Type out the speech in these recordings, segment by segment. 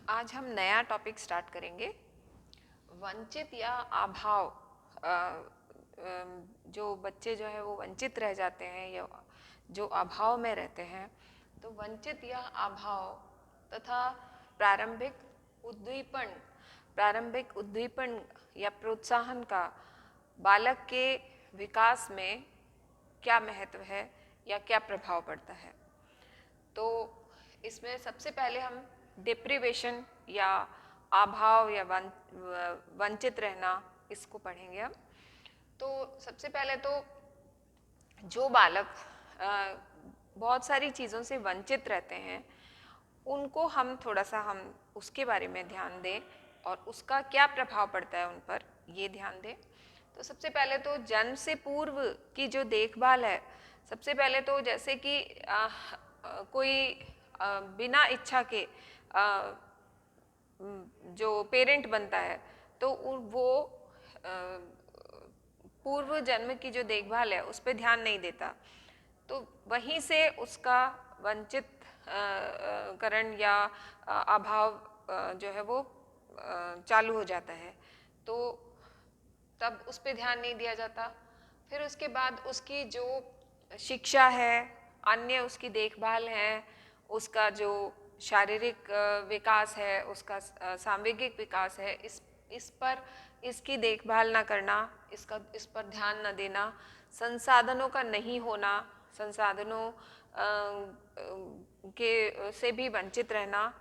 आज हम नया टॉपिक स्टार्ट करेंगे। वंचित या अभाव, जो बच्चे जो है वो वंचित रह जाते हैं या जो अभाव में रहते हैं, तो वंचित या अभाव तथा प्रारंभिक उद्दीपन या प्रोत्साहन का बालक के विकास में क्या महत्व है या क्या प्रभाव पड़ता है। तो इसमें सबसे पहले हम डिप्रीवेशन या अभाव या वंचित रहना इसको पढ़ेंगे हम। तो सबसे पहले तो जो बालक बहुत सारी चीज़ों से वंचित रहते हैं, उनको हम थोड़ा सा उसके बारे में ध्यान दें और उसका क्या प्रभाव पड़ता है उन पर, ये ध्यान दें। तो सबसे पहले तो जन्म से पूर्व की जो देखभाल है, सबसे पहले तो जैसे कि कोई बिना इच्छा के जो पेरेंट बनता है तो वो पूर्व जन्म की जो देखभाल है उस पर ध्यान नहीं देता, तो वहीं से उसका वंचित करण या अभाव जो है वो चालू हो जाता है। तो तब उस पर ध्यान नहीं दिया जाता। फिर उसके बाद उसकी जो शिक्षा है, अन्य उसकी देखभाल है, उसका जो शारीरिक विकास है, उसका सांवेगिक विकास है, इस पर इसकी देखभाल ना करना, इस पर ध्यान न देना, संसाधनों का नहीं होना, संसाधनों के से भी वंचित रहना,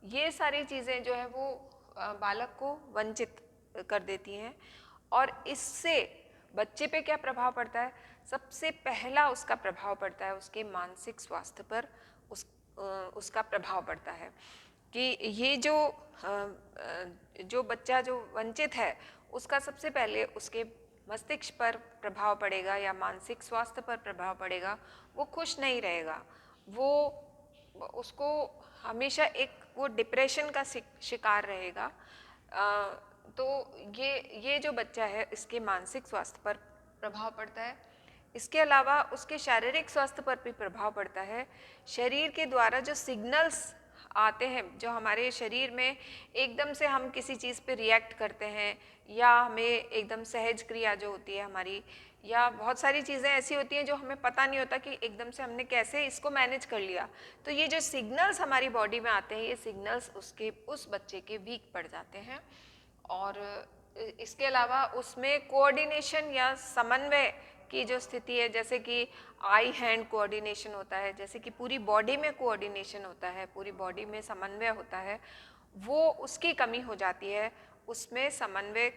ये सारी चीज़ें जो है वो बालक को वंचित कर देती हैं। और इससे बच्चे पे क्या प्रभाव पड़ता है? सबसे पहला उसका प्रभाव पड़ता है उसके मानसिक स्वास्थ्य पर, उसका प्रभाव पड़ता है कि ये जो बच्चा जो वंचित है उसका सबसे पहले उसके मस्तिष्क पर प्रभाव पड़ेगा या मानसिक स्वास्थ्य पर प्रभाव पड़ेगा। वो खुश नहीं रहेगा, वो उसको हमेशा एक वो डिप्रेशन का शिकार रहेगा। तो ये जो बच्चा है इसके मानसिक स्वास्थ्य पर प्रभाव पड़ता है। इसके अलावा उसके शारीरिक स्वास्थ्य पर भी प्रभाव पड़ता है। शरीर के द्वारा जो सिग्नल्स आते हैं, जो हमारे शरीर में एकदम से हम किसी चीज़ पे रिएक्ट करते हैं या हमें एकदम सहज क्रिया जो होती है हमारी, या बहुत सारी चीज़ें ऐसी होती हैं जो हमें पता नहीं होता कि एकदम से हमने कैसे इसको मैनेज कर लिया। तो ये जो सिग्नल्स हमारी बॉडी में आते हैं, ये सिग्नल्स उस बच्चे के वीक पड़ जाते हैं। और इसके अलावा उसमें कोऑर्डिनेशन या समन्वय की जो स्थिति है, जैसे कि आई हैंड कोऑर्डिनेशन होता है, जैसे कि पूरी बॉडी में कोऑर्डिनेशन होता है, पूरी बॉडी में समन्वय होता है, वो उसकी कमी हो जाती है। उसमें समन्वय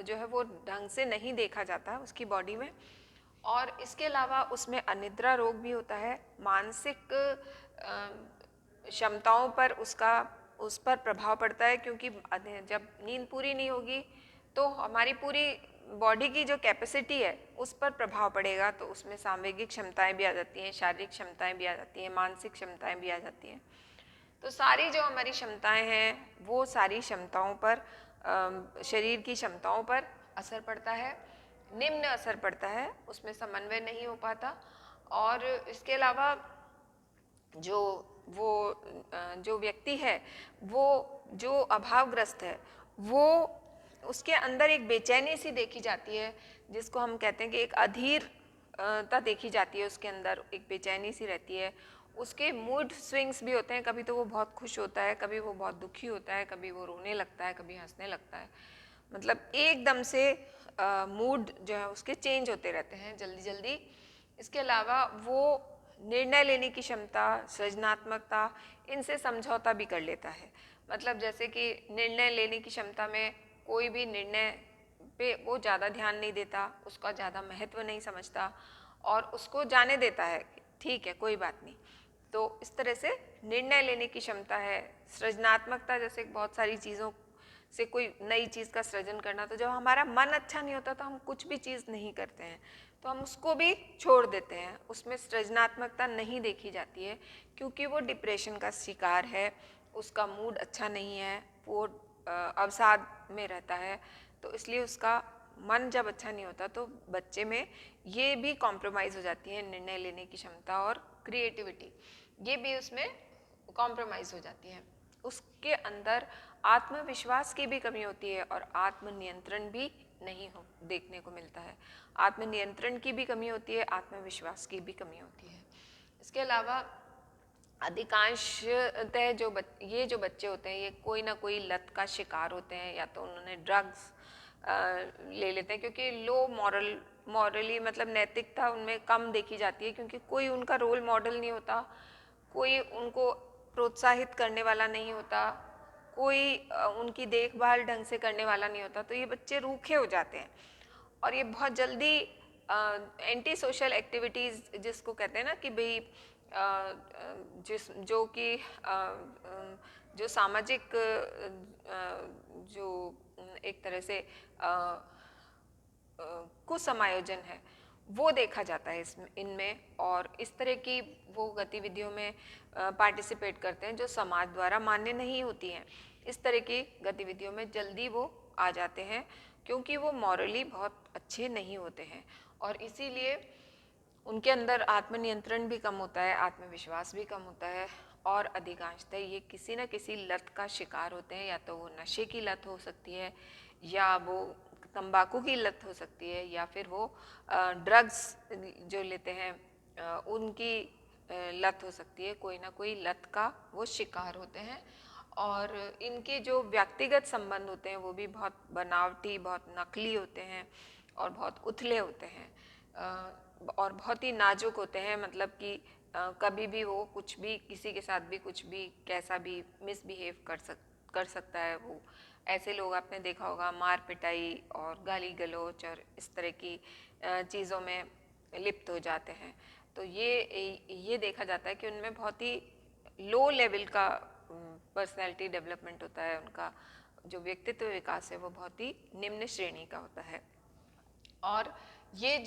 जो है वो ढंग से नहीं देखा जाता उसकी बॉडी में। और इसके अलावा उसमें अनिद्रा रोग भी होता है। मानसिक क्षमताओं पर उस पर प्रभाव पड़ता है, क्योंकि जब नींद पूरी नहीं होगी तो हमारी पूरी बॉडी की जो कैपेसिटी है उस पर प्रभाव पड़ेगा। तो उसमें सांवेगिक क्षमताएं भी आ जाती हैं, शारीरिक क्षमताएं भी आ जाती हैं, मानसिक क्षमताएं भी आ जाती हैं। तो सारी जो हमारी क्षमताएं हैं वो सारी क्षमताओं पर, शरीर की क्षमताओं पर असर पड़ता है, निम्न असर पड़ता है, उसमें समन्वय नहीं हो पाता। और इसके अलावा जो व्यक्ति है वो जो अभावग्रस्त है, वो उसके अंदर एक बेचैनी सी देखी जाती है, जिसको हम कहते हैं कि एक अधीरता देखी जाती है। उसके अंदर एक बेचैनी सी रहती है। उसके मूड स्विंग्स भी होते हैं, कभी तो वो बहुत खुश होता है, कभी वो बहुत दुखी होता है, कभी वो रोने लगता है, कभी हंसने लगता है। मतलब एकदम से मूड जो है उसके चेंज होते रहते हैं जल्दी जल्दी। इसके अलावा वो निर्णय लेने की क्षमता, सृजनात्मकता, इनसे समझौता भी कर लेता है। मतलब जैसे कि निर्णय लेने की क्षमता में कोई भी निर्णय पे वो ज़्यादा ध्यान नहीं देता, उसका ज़्यादा महत्व नहीं समझता और उसको जाने देता है, ठीक है कोई बात नहीं। तो इस तरह से निर्णय लेने की क्षमता है। सृजनात्मकता, जैसे बहुत सारी चीज़ों से कोई नई चीज़ का सृजन करना। तो जब हमारा मन अच्छा नहीं होता तो हम कुछ भी चीज़ नहीं करते हैं, तो हम उसको भी छोड़ देते हैं, उसमें सृजनात्मकता नहीं देखी जाती है, क्योंकि वो डिप्रेशन का शिकार है, उसका मूड अच्छा नहीं है, वो अवसाद में रहता है। तो इसलिए उसका मन जब अच्छा नहीं होता तो बच्चे में ये भी कॉम्प्रोमाइज़ हो जाती है, निर्णय लेने की क्षमता और क्रिएटिविटी, ये भी उसमें कॉम्प्रोमाइज़ हो जाती है। उसके अंदर आत्मविश्वास की भी कमी होती है और आत्मनियंत्रण भी नहीं हो देखने को मिलता है। आत्मनियंत्रण की भी कमी होती है, आत्मविश्वास की भी कमी होती है। इसके अलावा अधिकांशतः ये जो बच्चे होते हैं ये कोई ना कोई लत का शिकार होते हैं, या तो उन्होंने ड्रग्स ले लेते हैं, क्योंकि लो मॉरली मतलब नैतिकता उनमें कम देखी जाती है, क्योंकि कोई उनका रोल मॉडल नहीं होता, कोई उनको प्रोत्साहित करने वाला नहीं होता, कोई उनकी देखभाल ढंग से करने वाला नहीं होता, तो ये बच्चे रूखे हो जाते हैं और ये बहुत जल्दी एंटी सोशल एक्टिविटीज़ जिसको कहते हैं ना कि भाई जो कि जो सामाजिक जो एक तरह से कुसमायोजन है वो देखा जाता है इनमें, और इस तरह की वो गतिविधियों में पार्टिसिपेट करते हैं जो समाज द्वारा मान्य नहीं होती हैं। इस तरह की गतिविधियों में जल्दी वो आ जाते हैं क्योंकि वो मॉरली बहुत अच्छे नहीं होते हैं, और इसीलिए उनके अंदर आत्मनियंत्रण भी कम होता है, आत्मविश्वास भी कम होता है, और अधिकांशतः ये किसी न किसी लत का शिकार होते हैं। या तो वो नशे की लत हो सकती है, या वो तंबाकू की लत हो सकती है, या फिर वो ड्रग्स जो लेते हैं उनकी लत हो सकती है। कोई ना कोई लत का वो शिकार होते हैं, और इनके जो व्यक्तिगत संबंध होते हैं वो भी बहुत बनावटी, बहुत नकली होते हैं और बहुत उथले होते हैं और बहुत ही नाजुक होते हैं। मतलब कि कभी भी वो कुछ भी किसी के साथ भी कुछ भी कैसा भी मिसबिहेव कर सकता है। वो ऐसे लोग आपने देखा होगा मार पिटाई और गाली गलौज और इस तरह की चीज़ों में लिप्त हो जाते हैं। तो ये देखा जाता है कि उनमें बहुत ही लो लेवल का पर्सनैलिटी डेवलपमेंट होता है, उनका जो व्यक्तित्व विकास है वो बहुत ही निम्न श्रेणी का होता है। और ये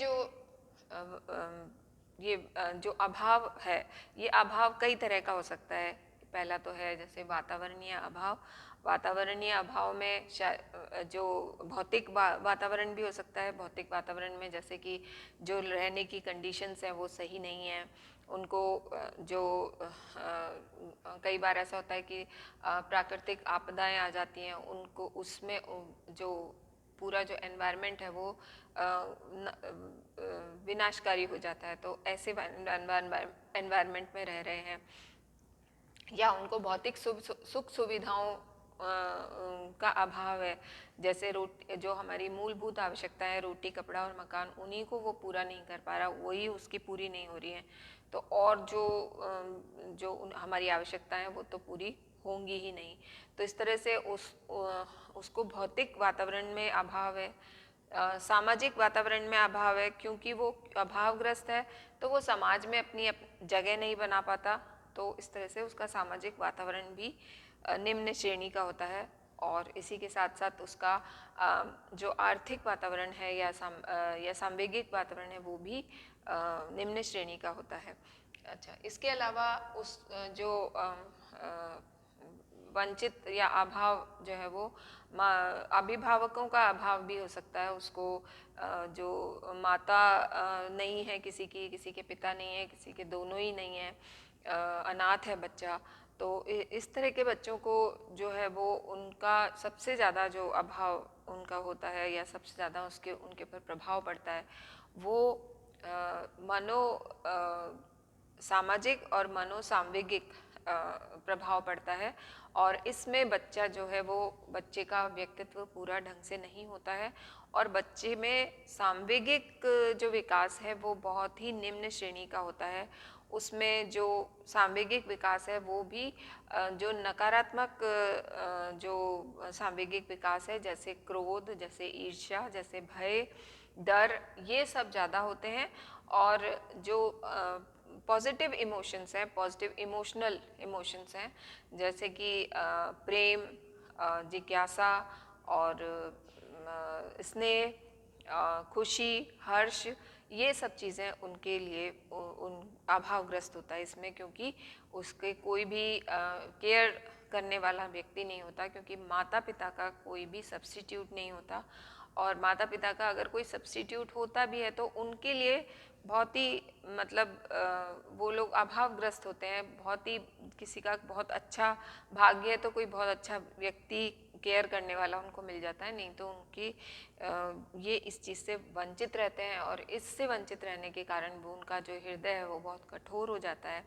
जो अभाव है, ये अभाव कई तरह का हो सकता है। पहला तो है जैसे वातावरणीय अभाव। वातावरणीय अभाव में जो भौतिक वातावरण भी हो सकता है। भौतिक वातावरण में जैसे कि जो रहने की कंडीशंस हैं वो सही नहीं है, उनको जो कई बार ऐसा होता है कि प्राकृतिक आपदाएं आ जाती हैं, उनको उसमें जो पूरा जो एनवायरनमेंट है वो विनाशकारी हो जाता है। तो ऐसे एनवायरनमेंट में रह रहे हैं, या उनको भौतिक सुख सुविधाओं का अभाव है। जैसे जो हमारी मूलभूत आवश्यकता है, रोटी कपड़ा और मकान, उन्हीं को वो पूरा नहीं कर पा रहा, वही उसकी पूरी नहीं हो रही है। तो और जो हमारी आवश्यकताएं हैं वो तो पूरी होंगी ही नहीं। तो इस तरह से उसको भौतिक वातावरण में अभाव है। सामाजिक वातावरण में अभाव है, क्योंकि वो अभावग्रस्त है तो वो समाज में अपनी जगह नहीं बना पाता। तो इस तरह से उसका सामाजिक वातावरण भी निम्न श्रेणी का होता है, और इसी के साथ साथ उसका जो आर्थिक वातावरण है या सांवेगिक वातावरण है वो भी निम्न श्रेणी का होता है। अच्छा, इसके अलावा उस जो वंचित या अभाव जो है वो अभिभावकों का अभाव भी हो सकता है। उसको जो माता नहीं है किसी के पिता नहीं है, किसी के दोनों ही नहीं है, अनाथ है बच्चा, तो इस तरह के बच्चों को जो है वो उनका सबसे ज़्यादा जो अभाव उनका होता है या सबसे ज़्यादा उनके ऊपर प्रभाव पड़ता है वो सामाजिक और मनोसांवेगिक प्रभाव पड़ता है। और इसमें बच्चा जो है वो बच्चे का व्यक्तित्व पूरा ढंग से नहीं होता है, और बच्चे में सांवेगिक जो विकास है वो बहुत ही निम्न श्रेणी का होता है। उसमें जो सांवेगिक विकास है वो भी जो नकारात्मक जो सांवेगिक विकास है, जैसे क्रोध, जैसे ईर्ष्या, जैसे भय, डर, ये सब ज़्यादा होते हैं। और जो पॉजिटिव इमोशंस हैं, पॉजिटिव इमोशनल इमोशंस हैं, जैसे कि प्रेम, जिज्ञासा और स्नेह, खुशी, हर्ष, ये सब चीज़ें उनके लिए उन अभावग्रस्त होता है इसमें, क्योंकि उसके कोई भी केयर करने वाला व्यक्ति नहीं होता, क्योंकि माता पिता का कोई भी सब्स्टिट्यूट नहीं होता। और माता पिता का अगर कोई सब्स्टिट्यूट होता भी है तो उनके लिए बहुत ही मतलब वो लोग अभावग्रस्त होते हैं, बहुत ही किसी का बहुत अच्छा भाग्य है तो कोई बहुत अच्छा व्यक्ति केयर करने वाला उनको मिल जाता है, नहीं तो उनकी ये इस चीज़ से वंचित रहते हैं और इससे वंचित रहने के कारण वो उनका जो हृदय है वो बहुत कठोर हो जाता है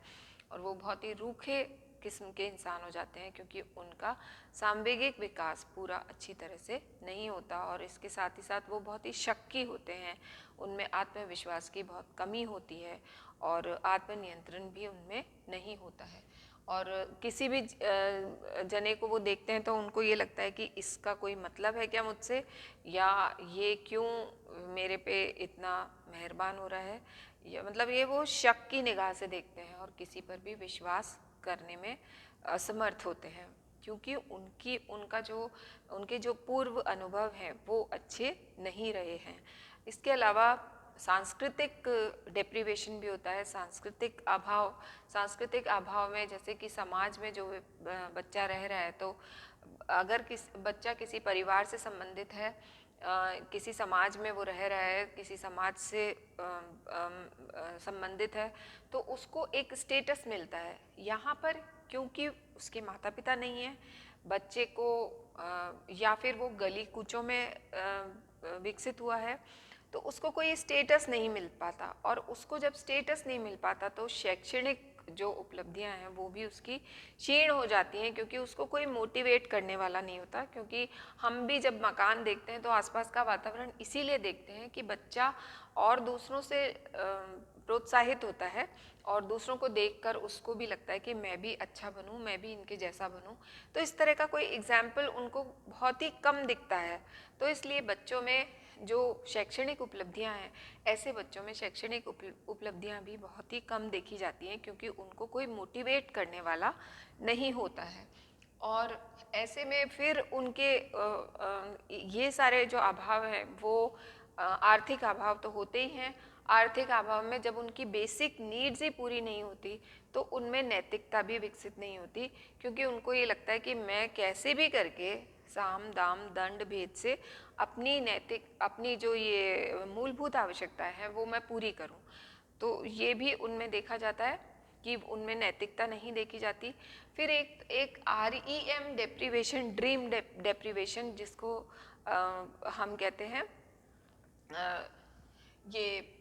और वो बहुत ही रूखे किस्म के इंसान हो जाते हैं, क्योंकि उनका सांवेगिक विकास पूरा अच्छी तरह से नहीं होता और इसके साथ ही साथ वो बहुत ही शक्की होते हैं, उनमें आत्मविश्वास की बहुत कमी होती है और आत्मनियंत्रण भी उनमें नहीं होता है। और किसी भी जने को वो देखते हैं तो उनको ये लगता है कि इसका कोई मतलब है क्या मुझसे, या ये क्यों मेरे पे इतना मेहरबान हो रहा है, या मतलब ये वो शक की निगाह से देखते हैं और किसी पर भी विश्वास करने में असमर्थ होते हैं, क्योंकि उनके जो पूर्व अनुभव हैं वो अच्छे नहीं रहे हैं। इसके अलावा सांस्कृतिक डेप्रीवेशन भी होता है, सांस्कृतिक अभाव में, जैसे कि समाज में जो बच्चा रह रहा है, तो अगर बच्चा किसी परिवार से संबंधित है, किसी समाज में वो रह रहा है, किसी समाज से संबंधित है, तो उसको एक स्टेटस मिलता है। यहाँ पर क्योंकि उसके माता पिता नहीं है, बच्चे को या फिर वो गली कूचों में विकसित हुआ है, तो उसको कोई स्टेटस नहीं मिल पाता, और उसको जब स्टेटस नहीं मिल पाता तो शैक्षणिक जो उपलब्धियां हैं वो भी उसकी क्षीण हो जाती हैं, क्योंकि उसको कोई मोटिवेट करने वाला नहीं होता। क्योंकि हम भी जब मकान देखते हैं तो आसपास का वातावरण इसीलिए देखते हैं कि बच्चा और दूसरों से प्रोत्साहित होता है और दूसरों को देखकर उसको भी लगता है कि मैं भी अच्छा बनूं, मैं भी इनके जैसा बनूं। तो इस तरह का कोई एग्जाम्पल उनको बहुत ही कम दिखता है। तो इसलिए बच्चों में जो शैक्षणिक उपलब्धियां हैं, ऐसे बच्चों में शैक्षणिक उपलब्धियां भी बहुत ही कम देखी जाती हैं, क्योंकि उनको कोई मोटिवेट करने वाला नहीं होता है। और ऐसे में फिर उनके ये सारे जो अभाव हैं वो आर्थिक अभाव तो होते ही हैं। आर्थिक अभाव में जब उनकी बेसिक नीड्स ही पूरी नहीं होती तो उनमें नैतिकता भी विकसित नहीं होती, क्योंकि उनको ये लगता है कि मैं कैसे भी करके साम दाम दंड भेद से अपनी जो ये मूलभूत आवश्यकता है वो मैं पूरी करूं। तो ये भी उनमें देखा जाता है कि उनमें नैतिकता नहीं देखी जाती। फिर एक REM डेप्रीवेशन, ड्रीम डेप्रीवेशन, जिसको हम कहते हैं ये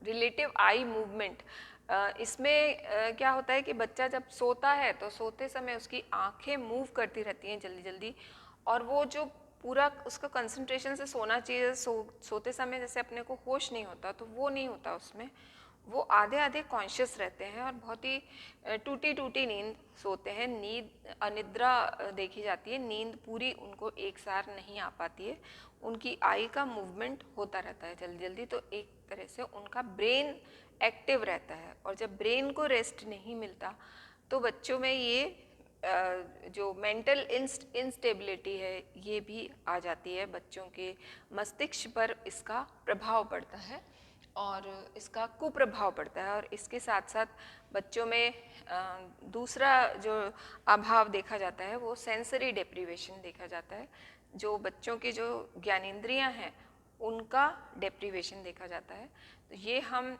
रिलेटिव आई मूवमेंट। इसमें क्या होता है कि बच्चा जब सोता है तो सोते समय उसकी आंखें मूव करती रहती हैं जल्दी जल्दी, और वो जो पूरा उसका कंसंट्रेशन से सोना चाहिए, सोते समय जैसे अपने को होश नहीं होता, तो वो नहीं होता उसमें। वो आधे आधे कॉन्शियस रहते हैं और बहुत ही टूटी टूटी नींद सोते हैं। नींद अनिद्रा देखी जाती है, नींद पूरी उनको एक सार नहीं आ पाती है। उनकी आई का मूवमेंट होता रहता है जल्दी जल्दी, तो एक तरह से उनका ब्रेन एक्टिव रहता है। और जब ब्रेन को रेस्ट नहीं मिलता तो बच्चों में ये जो मेंटल इंस्टेबिलिटी है ये भी आ जाती है। बच्चों के मस्तिष्क पर इसका प्रभाव पड़ता है और इसका कुप्रभाव पड़ता है। और इसके साथ साथ बच्चों में दूसरा जो अभाव देखा जाता है वो सेंसरी डेप्रीवेशन देखा जाता है। जो बच्चों की जो ज्ञानेंद्रियां हैं उनका डेप्रीवेशन देखा जाता है। तो ये हम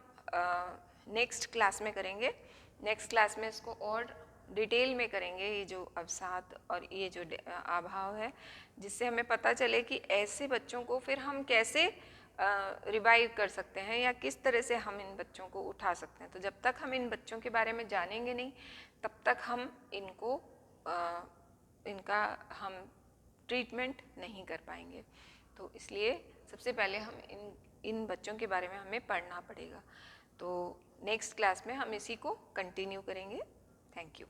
नेक्स्ट क्लास में करेंगे। नेक्स्ट क्लास में इसको और डिटेल में करेंगे, ये जो अवसाद और ये जो अभाव है, जिससे हमें पता चले कि ऐसे बच्चों को फिर हम कैसे रिवाइव कर सकते हैं या किस तरह से हम इन बच्चों को उठा सकते हैं। तो जब तक हम इन बच्चों के बारे में जानेंगे नहीं तब तक हम इनका हम ट्रीटमेंट नहीं कर पाएंगे। तो इसलिए सबसे पहले हम इन बच्चों के बारे में हमें पढ़ना पड़ेगा। तो नेक्स्ट क्लास में हम इसी को कंटिन्यू करेंगे। Thank you.